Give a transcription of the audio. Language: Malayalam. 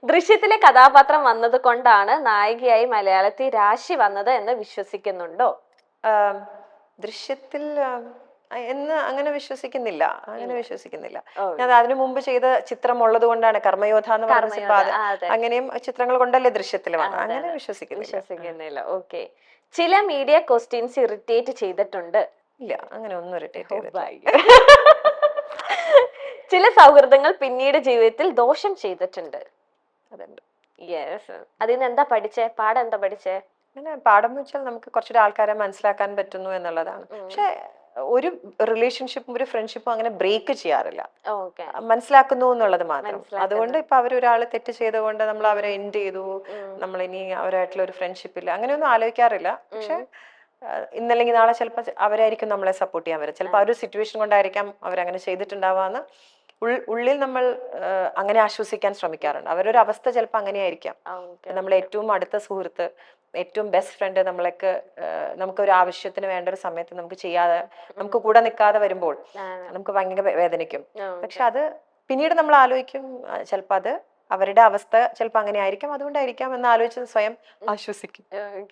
ദൃശ്യത്തിലെ കഥാപാത്രം വന്നത് കൊണ്ടാണ് നായികയായി മലയാളത്തിൽ രാശി വന്നത് എന്ന് വിശ്വസിക്കുന്നുണ്ടോ? ദൃശ്യത്തിൽ എന്ന് അങ്ങനെ വിശ്വസിക്കുന്നില്ല. ഞാൻ അതിനു മുമ്പ് ചെയ്ത ചിത്രം ഉള്ളത് കൊണ്ടാണ് കർമ്മയോധ എന്ന് പറഞ്ഞ സിനിമ, അങ്ങനെയും ചിത്രങ്ങൾ കൊണ്ടല്ലേ ദൃശ്യത്തിൽ വന്നത്. അങ്ങനെ വിശ്വസിക്കുന്നില്ല. ഓക്കെ. ചില മീഡിയ ക്വസ്റ്റ്യൻസ് ഇറിറ്റേറ്റ് ചെയ്തിട്ടുണ്ട്? ഇല്ല, അങ്ങനെ ഒന്നും ഇറിറ്റേറ്റ് ചെയ്തിട്ടില്ല. ചില സൗഹൃദങ്ങൾ പിന്നീട് ജീവിതത്തിൽ ദോഷം ചെയ്തിട്ടുണ്ട്? അതുണ്ട്. യെസ്. അതിന് എന്താ പഠിച്ചേ? പാഠം എന്താ പഠിച്ചേ? അങ്ങനെ പാഠം എന്ന് വെച്ചാൽ നമുക്ക് കുറച്ചുകൂടെ ആൾക്കാരെ മനസ്സിലാക്കാൻ പറ്റുന്നു എന്നുള്ളതാണ്. പക്ഷെ ഒരു റിലേഷൻഷിപ്പും ഒരു ഫ്രണ്ട്ഷിപ്പും അങ്ങനെ ബ്രേക്ക് ചെയ്യാറില്ല, മനസ്സിലാക്കുന്നു എന്നുള്ളത് മാത്രം. അതുകൊണ്ട് ഇപ്പൊ അവരൊരാള് തെറ്റ് ചെയ്തുകൊണ്ട് നമ്മൾ അവരെ എൻഡ് ചെയ്തു, നമ്മൾ ഇനി അവരായിട്ടുള്ള ഒരു ഫ്രണ്ട്ഷിപ്പ് ഇല്ല, അങ്ങനെയൊന്നും ആലോചിക്കാറില്ല. പക്ഷെ ഇന്നല്ലെങ്കിൽ നാളെ ചിലപ്പോൾ അവരായിരിക്കും നമ്മളെ സപ്പോർട്ട് ചെയ്യാൻ വരും. ചിലപ്പോൾ ആ ഒരു സിറ്റുവേഷൻ കൊണ്ടായിരിക്കാം അവരങ്ങനെ ചെയ്തിട്ടുണ്ടാവാന്ന് ഉള്ളിൽ നമ്മൾ അങ്ങനെ ആശ്വസിക്കാൻ ശ്രമിക്കാറുണ്ട്. അവരൊരു അവസ്ഥ ചിലപ്പോൾ അങ്ങനെയായിരിക്കാം. നമ്മൾ ഏറ്റവും അടുത്ത സുഹൃത്ത്, ഏറ്റവും ബെസ്റ്റ് ഫ്രണ്ട് നമ്മളൊക്കെ നമുക്ക് ഒരു ആവശ്യത്തിന് വേണ്ട ഒരു സമയത്ത് നമുക്ക് ചെയ്യാതെ, നമുക്ക് കൂടെ നിൽക്കാതെ വരുമ്പോൾ നമുക്ക് ഭയങ്കര വേദനിക്കും. പക്ഷെ അത് പിന്നീട് നമ്മൾ ആലോചിക്കും, ചിലപ്പോൾ അത് അവരുടെ അവസ്ഥ ചിലപ്പോൾ അങ്ങനെ ആയിരിക്കാം, അതുകൊണ്ടായിരിക്കാം എന്ന് ആലോചിച്ച് സ്വയം ആശ്വസിക്കും.